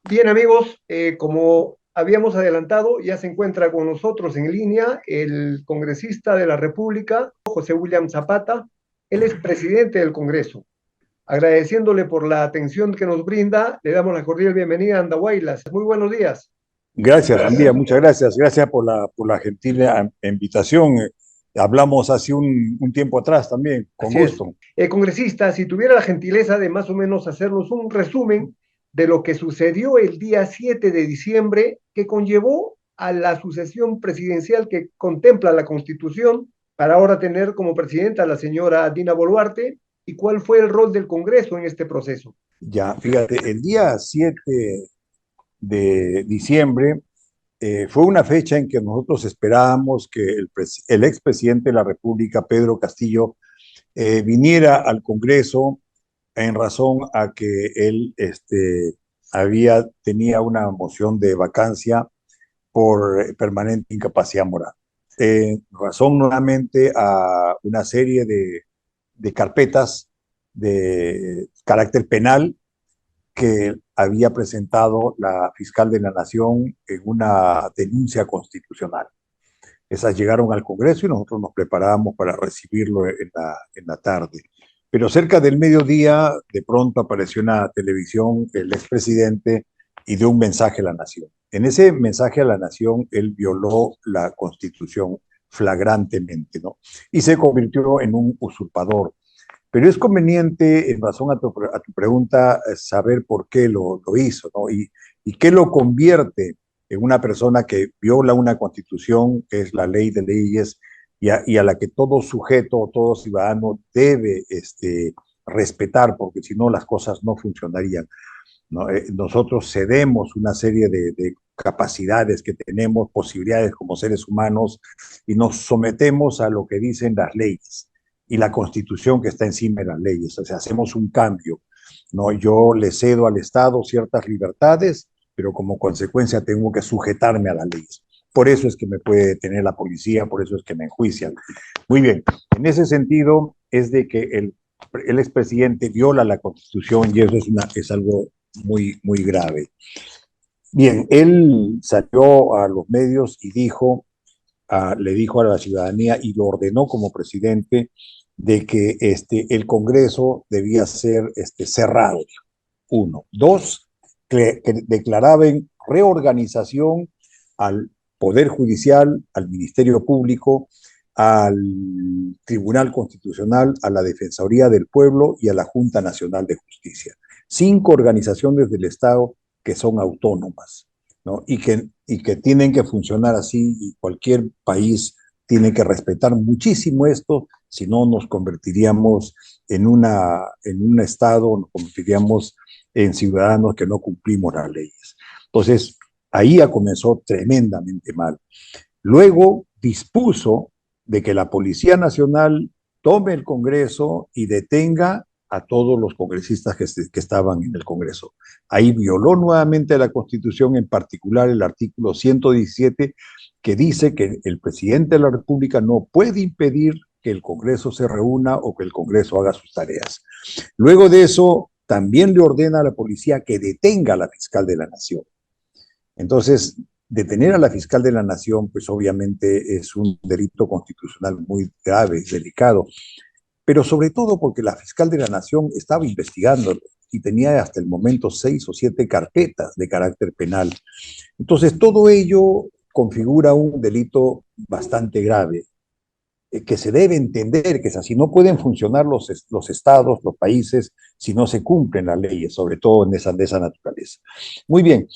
Bien, amigos, como habíamos adelantado, ya se encuentra con nosotros en línea el congresista de la República, José William Zapata. Él es presidente del Congreso. Agradeciéndole por la atención que nos brinda, le damos la cordial bienvenida a Andahuaylas. Muy buenos días. Gracias, Juan Díaz, muchas gracias. Gracias por la gentil invitación. Hablamos hace un tiempo atrás también, con Así es. gusto. Congresista, si tuviera la gentileza de más o menos hacernos un resumen de lo que sucedió el día 7 de diciembre, que conllevó a la sucesión presidencial que contempla la Constitución, para ahora tener como presidenta a la señora Dina Boluarte, y cuál fue el rol del Congreso en este proceso. Ya, fíjate, el día 7 de diciembre fue una fecha en que nosotros esperábamos que el expresidente de la República, Pedro Castillo, viniera al Congreso en razón a que él tenía una moción de vacancia por permanente incapacidad moral. Razón nuevamente a una serie de carpetas de carácter penal que había presentado la fiscal de la Nación en una denuncia constitucional. Esas llegaron al Congreso y nosotros nos preparábamos para recibirlo en la tarde. Pero cerca del mediodía, de pronto apareció en la televisión el expresidente y dio un mensaje a la nación. En ese mensaje a la nación, él violó la Constitución flagrantemente, ¿no? Y se convirtió en un usurpador. Pero es conveniente, en razón a tu pregunta, saber por qué lo hizo, ¿no? Y qué lo convierte en una persona que viola una constitución, que es la ley de leyes, y a la que todo sujeto, todo ciudadano debe respetar, porque si no las cosas no funcionarían, ¿no? Nosotros cedemos una serie de capacidades que tenemos, posibilidades como seres humanos, y nos sometemos a lo que dicen las leyes y la constitución que está encima de las leyes. O sea, hacemos un cambio, ¿no? Yo le cedo al Estado ciertas libertades, pero como consecuencia tengo que sujetarme a las leyes. Por eso es que me puede detener la policía, por eso es que me enjuician. Muy bien, en ese sentido es de que el expresidente viola la constitución y eso es algo muy grave. Bien, él salió a los medios y le dijo a la ciudadanía y lo ordenó como presidente de que el Congreso debía ser cerrado. Uno. Dos, que declaraba en reorganización al Poder Judicial, al Ministerio Público, al Tribunal Constitucional, a la Defensoría del Pueblo y a la Junta Nacional de Justicia. Cinco organizaciones del Estado que son autónomas, ¿no? Y que tienen que funcionar así, y cualquier país tiene que respetar muchísimo esto, si no nos convertiríamos en un Estado, nos convertiríamos en ciudadanos que no cumplimos las leyes. Entonces, ahí ya comenzó tremendamente mal. Luego dispuso de que la Policía Nacional tome el Congreso y detenga a todos los congresistas que estaban en el Congreso. Ahí violó nuevamente la Constitución, en particular el artículo 117, que dice que el presidente de la República no puede impedir que el Congreso se reúna o que el Congreso haga sus tareas. Luego de eso, también le ordena a la policía que detenga a la fiscal de la Nación. Entonces, detener a la fiscal de la Nación, pues obviamente es un delito constitucional muy grave, delicado, pero sobre todo porque la fiscal de la Nación estaba investigando y tenía hasta el momento 6 o 7 carpetas de carácter penal. Entonces, todo ello configura un delito bastante grave, que se debe entender que es así. No pueden funcionar los estados, los países, si no se cumplen las leyes, sobre todo de esa naturaleza. Muy bien.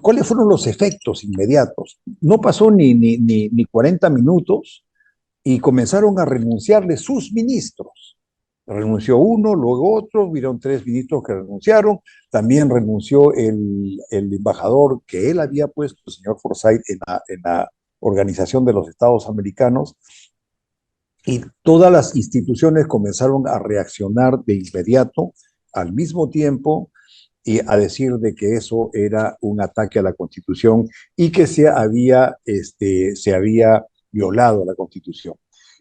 ¿Cuáles fueron los efectos inmediatos? No pasó ni 40 minutos y comenzaron a renunciarle sus ministros. Renunció uno, luego otro, hubieron 3 ministros que renunciaron, también renunció el embajador que él había puesto, el señor Forsyth, en la Organización de los Estados Americanos, y todas las instituciones comenzaron a reaccionar de inmediato, al mismo tiempo, y a decir de que eso era un ataque a la Constitución y que se había violado la Constitución.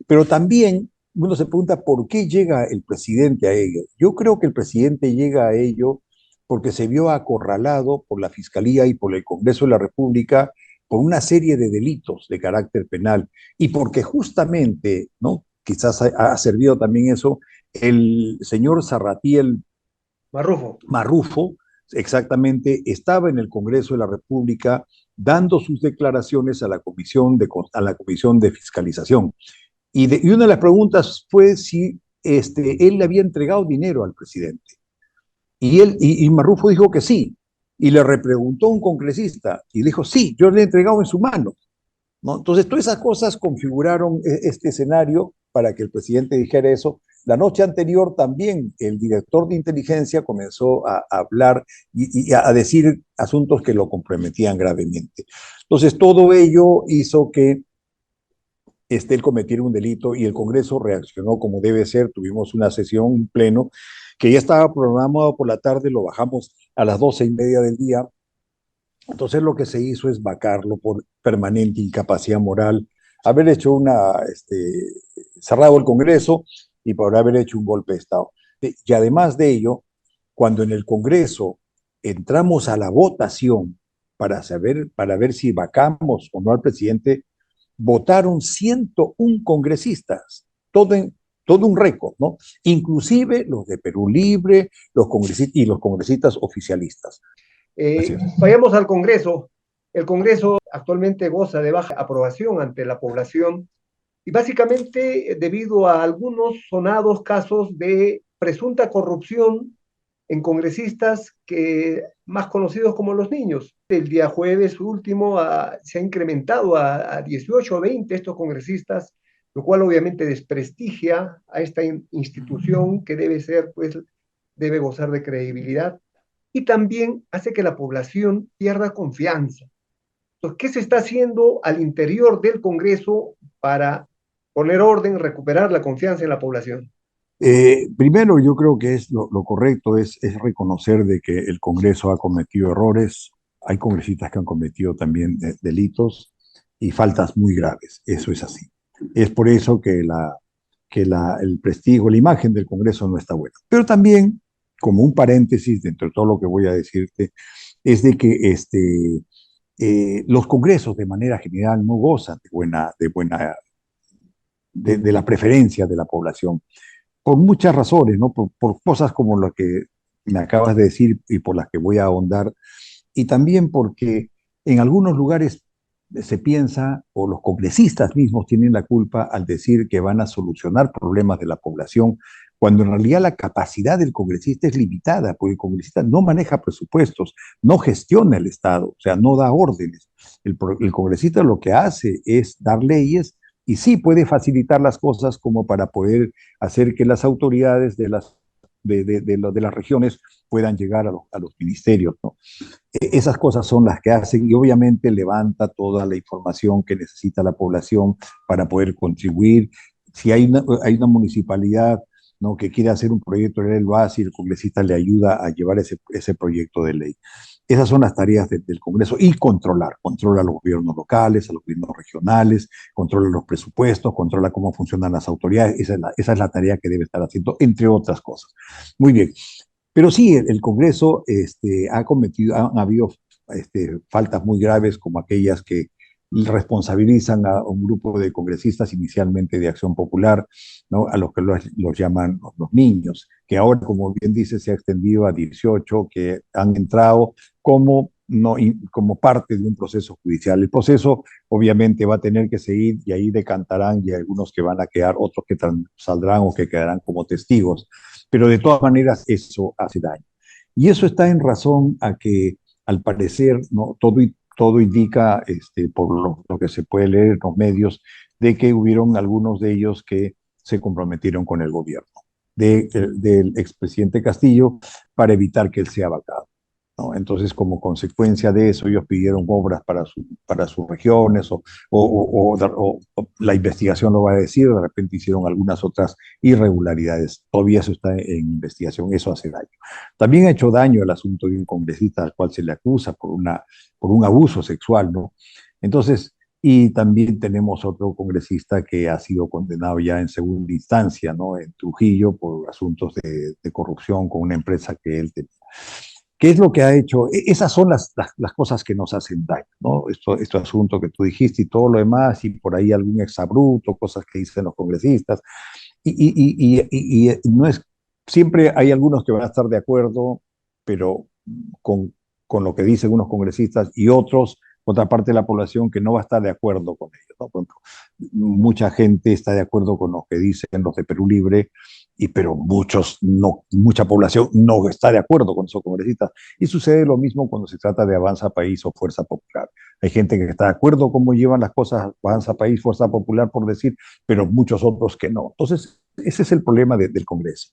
Pero también uno se pregunta por qué llega el presidente a ello. Yo creo que el presidente llega a ello porque se vio acorralado por la Fiscalía y por el Congreso de la República por una serie de delitos de carácter penal y porque justamente, ¿no? Quizás ha servido también eso, el señor Sarratiel Marrufo. Marrufo, exactamente, estaba en el Congreso de la República dando sus declaraciones a la comisión de Fiscalización. Y una de las preguntas fue si él le había entregado dinero al presidente. Y Marrufo dijo que sí. Y le repreguntó un congresista y le dijo, sí, yo le he entregado en su mano. ¿No? Entonces, todas esas cosas configuraron este escenario para que el presidente dijera eso. La noche anterior también el director de inteligencia comenzó a hablar y a decir asuntos que lo comprometían gravemente. Entonces, todo ello hizo que él cometiera un delito y el Congreso reaccionó como debe ser. Tuvimos una sesión, un pleno, que ya estaba programado por la tarde, lo bajamos a las 12:30 del día. Entonces lo que se hizo es vacarlo por permanente incapacidad moral, haber hecho cerrado el Congreso y por haber hecho un golpe de Estado. Y además de ello, cuando en el Congreso entramos a la votación para ver si vacamos o no al presidente, votaron 101 congresistas, todo un récord, ¿no? Inclusive los de Perú Libre, los congresistas y los congresistas oficialistas. Vayamos al Congreso. El Congreso actualmente goza de baja aprobación ante la población y básicamente debido a algunos sonados casos de presunta corrupción en congresistas que más conocidos como los niños. El día jueves último se ha incrementado a 18 o 20 estos congresistas, lo cual obviamente desprestigia a esta institución que debe ser, pues, debe gozar de credibilidad y también hace que la población pierda confianza. Entonces, ¿qué se está haciendo al interior del Congreso para poner orden, recuperar la confianza en la población? Primero, yo creo que lo correcto es reconocer de que el Congreso ha cometido errores, hay congresistas que han cometido también delitos y faltas muy graves, eso es así. Es por eso que el prestigio, la imagen del Congreso no está buena. Pero también, como un paréntesis dentro de todo lo que voy a decirte, es de que los congresos de manera general no gozan de la preferencia de la población por muchas razones, ¿no? Por cosas como lo que me acabas de decir y por las que voy a ahondar, y también porque en algunos lugares se piensa, o los congresistas mismos tienen la culpa al decir que van a solucionar problemas de la población, cuando en realidad la capacidad del congresista es limitada, porque el congresista no maneja presupuestos, no gestiona el Estado, o sea, no da órdenes. El congresista lo que hace es dar leyes y sí puede facilitar las cosas como para poder hacer que las autoridades de las regiones puedan llegar a los ministerios, ¿no? Esas cosas son las que hacen y obviamente levanta toda la información que necesita la población para poder contribuir. Si hay una municipalidad, ¿no?, que quiere hacer un proyecto de ley, lo hace y el congresista le ayuda a llevar ese proyecto de ley. Esas son las tareas del Congreso y controla a los gobiernos locales, a los gobiernos regionales, controla los presupuestos, controla cómo funcionan las autoridades. Esa es la tarea que debe estar haciendo, entre otras cosas. Muy bien. Pero sí, el Congreso han habido faltas muy graves como aquellas que responsabilizan a un grupo de congresistas inicialmente de Acción Popular, ¿no?, a los que los llaman los niños, que ahora, como bien dice, se ha extendido a 18 que han entrado como, no, como parte de un proceso judicial. El proceso obviamente va a tener que seguir y ahí decantarán y algunos que van a quedar, otros que saldrán o que quedarán como testigos, pero de todas maneras eso hace daño. Y eso está en razón a que, al parecer, ¿no?, todo indica, por lo que se puede leer en los medios, de que hubieron algunos de ellos que se comprometieron con el gobierno del expresidente Castillo para evitar que él sea vacado, ¿no? Entonces, como consecuencia de eso, ellos pidieron obras para sus regiones o la investigación lo va a decir, de repente hicieron algunas otras irregularidades. Todavía eso está en investigación, eso hace daño. También ha hecho daño el asunto de un congresista al cual se le acusa por un abuso sexual, ¿no? Entonces, y también tenemos otro congresista que ha sido condenado ya en segunda instancia, ¿no?, en Trujillo, por asuntos de corrupción con una empresa que él tenía. ¿Qué es lo que ha hecho? Esas son las cosas que nos hacen daño, ¿no? Este asunto que tú dijiste y todo lo demás, y por ahí algún exabrupto, cosas que dicen los congresistas. No es, siempre hay algunos que van a estar de acuerdo, pero con, con lo que dicen unos congresistas y otros, otra parte de la población que no va a estar de acuerdo con ellos, ¿no? Por ejemplo, mucha gente está de acuerdo con lo que dicen los de Perú Libre, pero muchos no, mucha población no está de acuerdo con esos congresistas. Y sucede lo mismo cuando se trata de Avanza País o Fuerza Popular. Hay gente que está de acuerdo con cómo llevan las cosas Avanza País, Fuerza Popular, por decir, pero muchos otros que no. Entonces, ese es el problema del Congreso.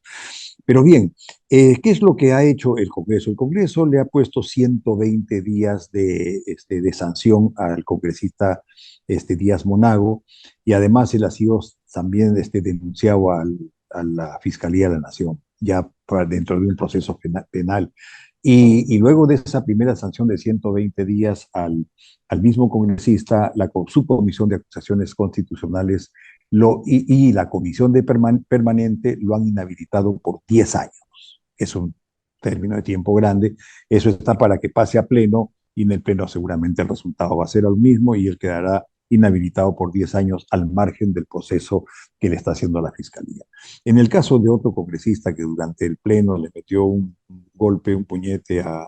Pero bien, ¿qué es lo que ha hecho el Congreso? El Congreso le ha puesto 120 días de sanción al congresista Díaz Monago, y además él ha sido también denunciado a la Fiscalía de la Nación, ya dentro de un proceso penal. Y luego de esa primera sanción de 120 días al mismo congresista, la subcomisión de acusaciones constitucionales y la comisión de permanente lo han inhabilitado por 10 años. Es un término de tiempo grande. Eso está para que pase a pleno, y en el pleno seguramente el resultado va a ser el mismo y él quedará inhabilitado por 10 años al margen del proceso que le está haciendo la Fiscalía. En el caso de otro congresista que durante el pleno le metió un golpe, un puñete a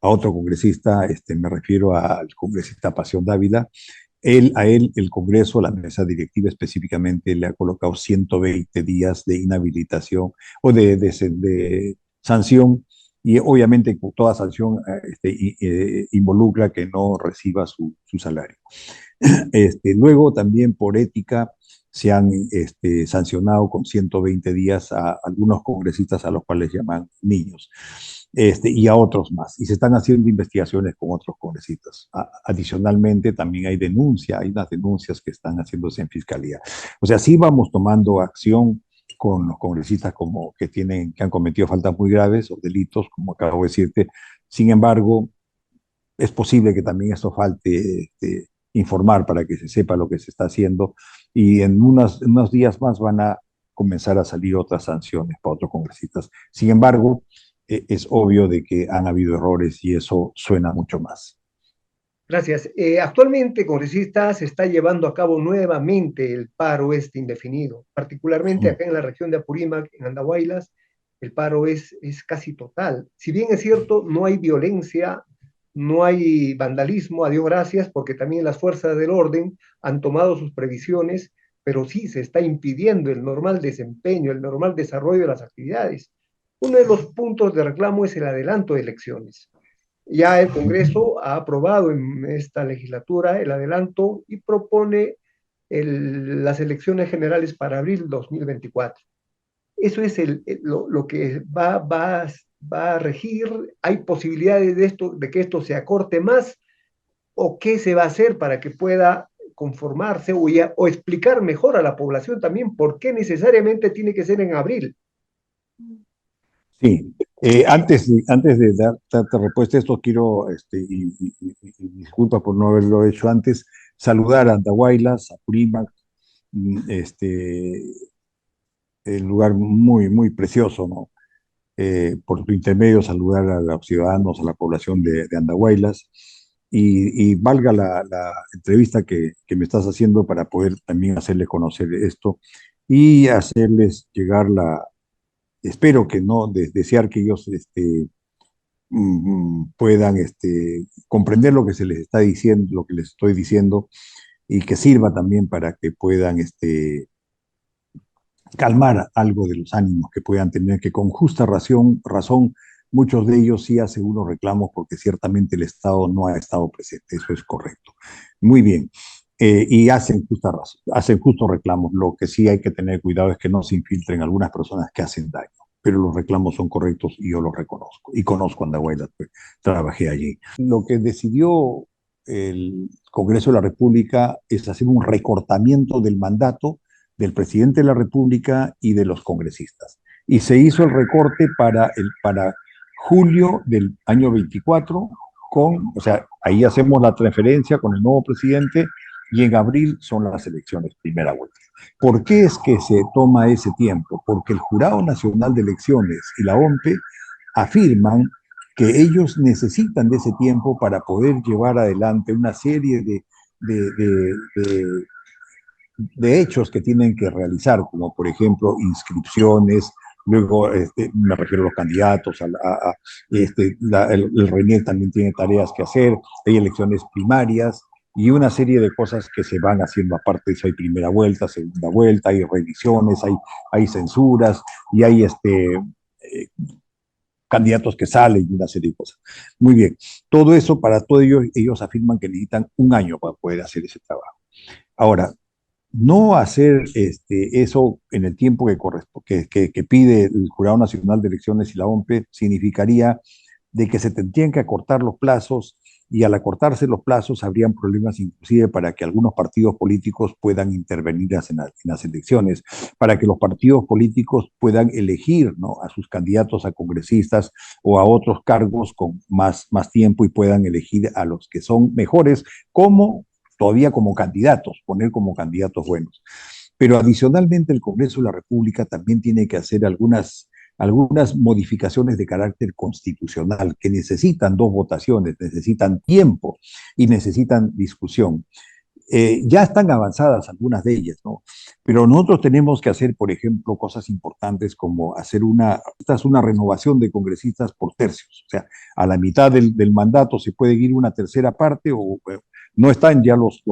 otro congresista, me refiero al congresista Pasión Dávila, a él, el Congreso, la mesa directiva específicamente, le ha colocado 120 días de inhabilitación o de sanción, y obviamente toda sanción involucra que no reciba su salario. Luego también por ética se han sancionado con 120 días a algunos congresistas a los cuales llaman niños, y a otros más. Y se están haciendo investigaciones con otros congresistas. Adicionalmente, también hay unas denuncias que están haciéndose en fiscalía. O sea, sí vamos tomando acción con los congresistas que han cometido faltas muy graves o delitos, como acabo de decirte. Sin embargo, es posible que también esto falte informar para que se sepa lo que se está haciendo, y en unos días más van a comenzar a salir otras sanciones para otros congresistas. Sin embargo, es obvio de que han habido errores y eso suena mucho más. Gracias. Actualmente, congresista, se está llevando a cabo nuevamente el paro indefinido, particularmente acá en la región de Apurímac, en Andahuaylas, el paro es casi total. Si bien es cierto, no hay violencia, no hay vandalismo, a Dios gracias, porque también las fuerzas del orden han tomado sus previsiones, pero sí se está impidiendo el normal desempeño, el normal desarrollo de las actividades. Uno de los puntos de reclamo es el adelanto de elecciones. Ya el Congreso ha aprobado en esta legislatura el adelanto y propone las elecciones generales para abril 2024. Eso es lo que va a regir. ¿Hay posibilidades de que esto se acorte más? ¿O qué se va a hacer para que pueda conformarse o explicar mejor a la población también por qué necesariamente tiene que ser en abril? Sí, antes de darte respuesta a esto, quiero, y disculpa por no haberlo hecho antes, saludar a Andahuaylas, a Purímac, el lugar muy, muy precioso, ¿no? Por tu intermedio, saludar a los ciudadanos, a la población de Andahuaylas, y valga la entrevista que me estás haciendo para poder también hacerles conocer esto y hacerles llegar espero que no, desear que ellos puedan comprender lo que se les está diciendo, lo que les estoy diciendo, y que sirva también para que puedan calmar algo de los ánimos que puedan tener, que con justa razón muchos de ellos sí hacen unos reclamos porque ciertamente el Estado no ha estado presente, eso es correcto. Muy bien. Y hacen justa razón, hacen justos reclamos. Lo que sí hay que tener cuidado es que no se infiltren algunas personas que hacen daño, pero los reclamos son correctos y yo los reconozco. Y conozco Andahuaylas, pues trabajé allí. Lo que decidió el Congreso de la República es hacer un recortamiento del mandato del presidente de la República y de los congresistas. Y se hizo el recorte para julio del año 24, o sea, ahí hacemos la transferencia con el nuevo presidente, y en abril son las elecciones, primera vuelta. ¿Por qué es que se toma ese tiempo? Porque el Jurado Nacional de Elecciones y la OMPE afirman que ellos necesitan de ese tiempo para poder llevar adelante una serie de, de, de, de hechos que tienen que realizar, como por ejemplo inscripciones. Luego, me refiero a los candidatos, el RENIEC también tiene tareas que hacer, hay elecciones primarias y una serie de cosas que se van haciendo aparte de eso. Hay primera vuelta, segunda vuelta, hay revisiones, hay censuras y hay candidatos que salen y una serie de cosas. Muy bien, todo eso, para todos ellos afirman que necesitan un año para poder hacer ese trabajo. Ahora, no hacer eso en el tiempo que pide el Jurado Nacional de Elecciones y la OMPE significaría de que se tendrían que acortar los plazos, y al acortarse los plazos habrían problemas inclusive para que algunos partidos políticos puedan intervenir en las elecciones, para que los partidos políticos puedan elegir, ¿no?, a sus candidatos a congresistas o a otros cargos con más tiempo, y puedan elegir a los que son mejores todavía como candidatos, poner como candidatos buenos. Pero adicionalmente el Congreso de la República también tiene que hacer algunas modificaciones de carácter constitucional que necesitan dos votaciones, necesitan tiempo y necesitan discusión. Ya están avanzadas algunas de ellas, ¿no? Pero nosotros tenemos que hacer, por ejemplo, cosas importantes como esta es una renovación de congresistas por tercios. O sea, a la mitad del mandato se puede ir una tercera parte, o no están ya los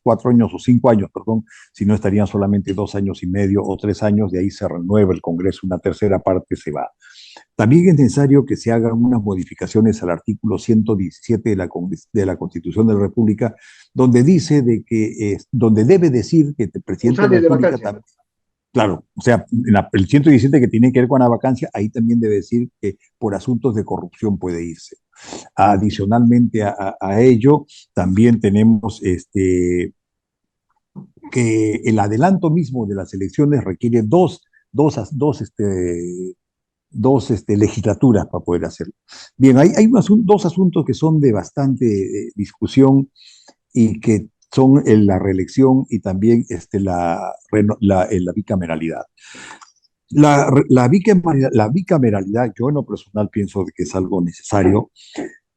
4 años o 5 años, perdón, sino estarían solamente 2 años y medio o 3 años. De ahí se renueva el Congreso, una tercera parte se va. También es necesario que se hagan unas modificaciones al artículo 117 de la Constitución de la República, donde dice donde debe decir que el presidente de la Sale de República vacancia. también, claro, o sea, el 117 que tiene que ver con la vacancia, ahí también debe decir que por asuntos de corrupción puede irse. Adicionalmente a ello, también tenemos que el adelanto mismo de las elecciones requiere dos legislaturas para poder hacerlo. Bien, hay dos asuntos que son de bastante discusión, y que son la reelección y también la bicameralidad. La bicameralidad, yo en lo personal pienso que es algo necesario,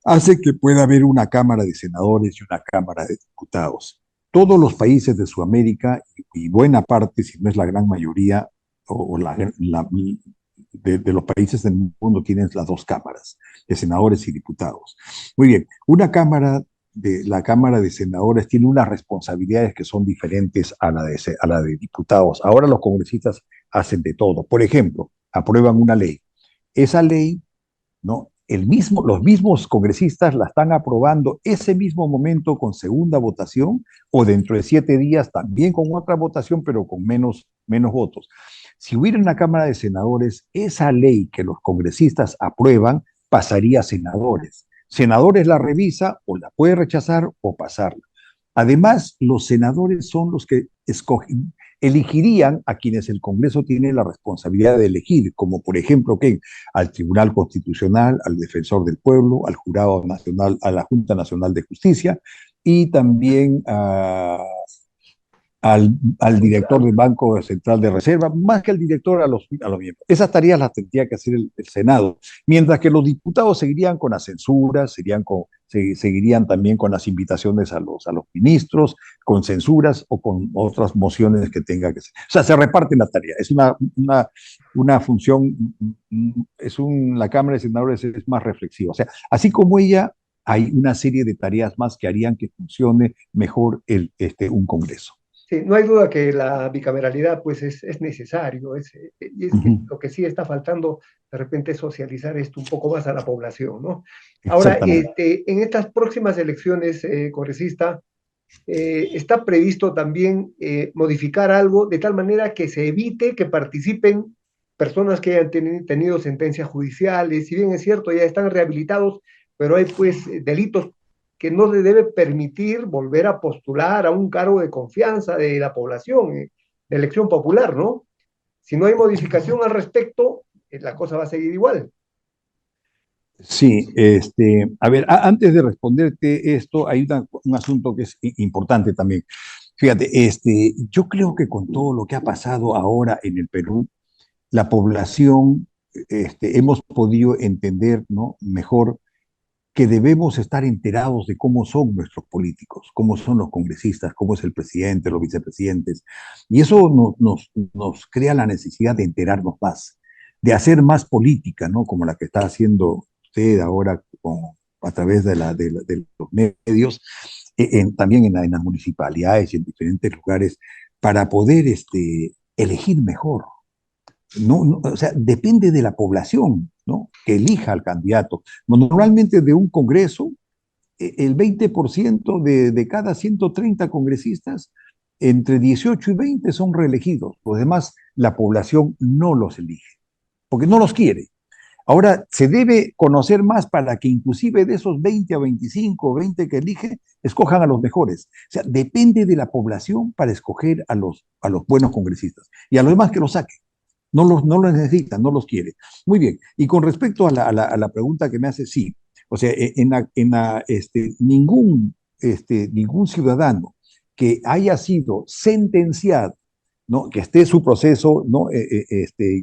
hace que pueda haber una Cámara de Senadores y una Cámara de Diputados. Todos los países de Sudamérica, y buena parte, si no es la gran mayoría, de los países del mundo, tienen las dos cámaras, de senadores y diputados. Muy bien, la Cámara de Senadores tiene unas responsabilidades que son diferentes a la de diputados. Ahora los congresistas hacen de todo. Por ejemplo, aprueban una ley. Esa ley, ¿no?, los mismos congresistas la están aprobando ese mismo momento con segunda votación, o dentro de 7 días también con otra votación, pero con menos votos. Si hubiera una Cámara de Senadores, esa ley que los congresistas aprueban pasaría a senadores. Senadores la revisa, o la puede rechazar o pasarla. Además, los senadores son los que elegirían a quienes el Congreso tiene la responsabilidad de elegir, como por ejemplo al Tribunal Constitucional, al Defensor del Pueblo, al Jurado Nacional, a la Junta Nacional de Justicia, y también al director del Banco Central de Reserva, más que al director, a los miembros. Esas tareas las tendría que hacer el Senado, mientras que los diputados seguirían con las censuras, seguirían también con las invitaciones a los ministros, con censuras o con otras mociones que tenga que hacer. O sea, se reparte la tarea. Es una función, la Cámara de Senadores es más reflexiva. O sea, así como ella, hay una serie de tareas más que harían que funcione mejor un Congreso. Sí, no hay duda que la bicameralidad pues es necesario, y es que lo que sí está faltando de repente es socializar esto un poco más a la población, ¿no? Ahora, Exactamente. en estas próximas elecciones, congresista, está previsto también modificar algo de tal manera que se evite que participen personas que hayan tenido sentencias judiciales. Si bien es cierto, ya están rehabilitados, pero hay pues delitos que no se debe permitir volver a postular a un cargo de confianza de la población, de elección popular, ¿no? Si no hay modificación al respecto, la cosa va a seguir igual. Sí, a ver, antes de responderte esto, hay un asunto que es importante también. Fíjate, yo creo que con todo lo que ha pasado ahora en el Perú, la población hemos podido entender, ¿no?, mejor que debemos estar enterados de cómo son nuestros políticos, cómo son los congresistas, cómo es el presidente, los vicepresidentes. Y eso nos crea la necesidad de enterarnos más, de hacer más política, ¿no? Como la que está haciendo usted ahora a través de los medios, también en las municipalidades y en diferentes lugares, para poder elegir mejor. O sea, depende de la población, ¿no?, que elija al candidato. Normalmente de un congreso, el 20% de cada 130 congresistas, entre 18 y 20 son reelegidos. Los demás, la población no los elige, porque no los quiere. Ahora, se debe conocer más para que inclusive de esos 20 a 25 o 20 que elige, escojan a los mejores. O sea, depende de la población para escoger a los buenos congresistas y a los demás que los saquen. No los necesita, no los quiere. Muy bien. Y con respecto a la pregunta que me hace, sí. O sea, ningún ciudadano que haya sido sentenciado, ¿no?, que esté su proceso, ¿no?,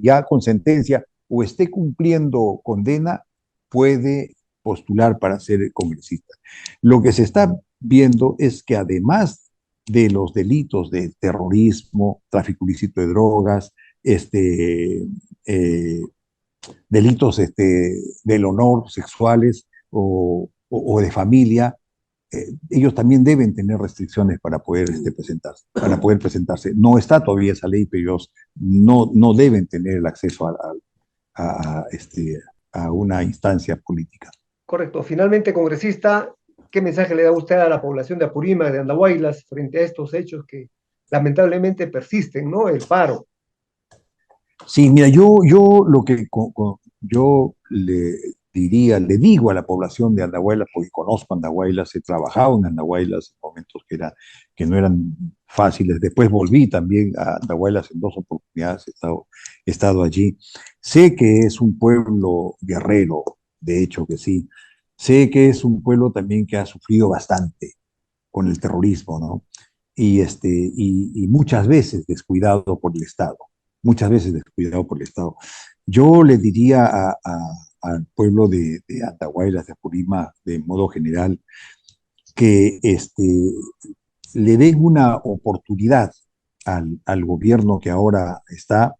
ya con sentencia o esté cumpliendo condena, puede postular para ser congresista. Lo que se está viendo es que además de los delitos de terrorismo, tráfico ilícito de drogas, eh, delitos del honor sexuales o de familia, ellos también deben tener restricciones para poder presentarse, para poder presentarse. No está todavía esa ley, pero ellos no deben tener el acceso a, a una instancia política. Correcto. Finalmente, congresista, ¿qué mensaje le da usted a la población de Apurímac, de Andahuaylas, frente a estos hechos que lamentablemente persisten, ¿no? El paro. Sí, mira, yo lo que yo le diría, le digo a la población de Andahuaylas, porque conozco Andahuaylas, he trabajado en Andahuaylas en momentos que no eran fáciles. Después volví también a Andahuaylas en dos oportunidades, he estado allí. Sé que es un pueblo guerrero, de hecho que sí. Sé que es un pueblo también que ha sufrido bastante con el terrorismo, ¿no? Y muchas veces descuidado por el Estado, muchas veces descuidado por el Estado. Yo le diría al pueblo de Andahuaylas, de Apurímac, de modo general, que le den una oportunidad al gobierno que ahora está,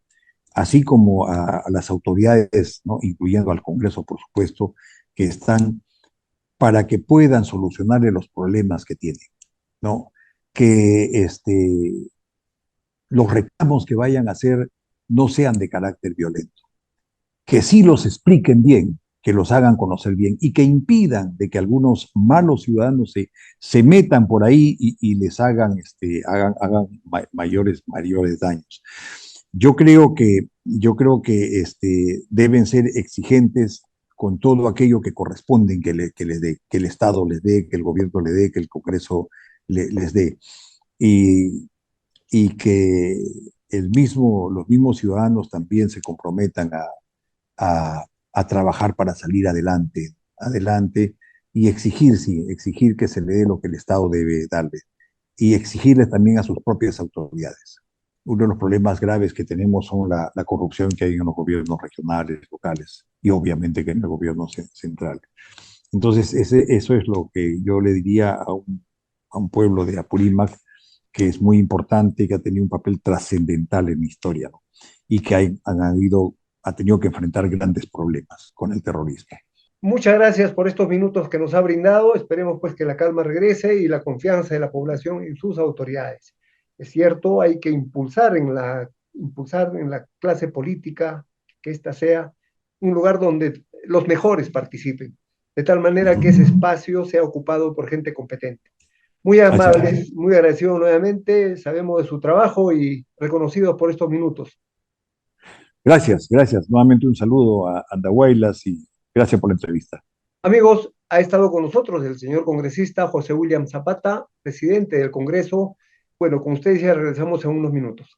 así como a las autoridades, ¿no?, incluyendo al Congreso, por supuesto, que están para que puedan solucionarle los problemas que tienen, ¿no? Que los reclamos que vayan a hacer no sean de carácter violento, que sí los expliquen bien, que los hagan conocer bien y que impidan de que algunos malos ciudadanos se metan por ahí y les hagan mayores daños. Yo creo que deben ser exigentes con todo aquello que corresponden que les dé, que el Estado les dé, que el gobierno les dé, que el Congreso les dé. Y, y que los mismos ciudadanos también se comprometan a, a trabajar para salir adelante y exigir, sí, exigir que se le dé lo que el Estado debe darle y exigirles también a sus propias autoridades. Uno de los problemas graves que tenemos son la corrupción que hay en los gobiernos regionales, locales y obviamente que en el gobierno central. Entonces, eso es lo que yo le diría a un pueblo de Apurímac, que es muy importante, que ha tenido un papel trascendental en la historia, ¿no?, y que ha tenido que enfrentar grandes problemas con el terrorismo. Muchas gracias por estos minutos que nos ha brindado. Esperemos pues que la calma regrese y la confianza de la población en sus autoridades. Es cierto, hay que impulsar en la clase política que ésta sea un lugar donde los mejores participen, de tal manera que ese espacio sea ocupado por gente competente. Muy amables, muy agradecido nuevamente, sabemos de su trabajo y reconocidos por estos minutos. Gracias, gracias. Nuevamente un saludo a Andahuaylas y gracias por la entrevista. Amigos, ha estado con nosotros el señor congresista José William Zapata, presidente del Congreso. Bueno, con ustedes ya regresamos en unos minutos.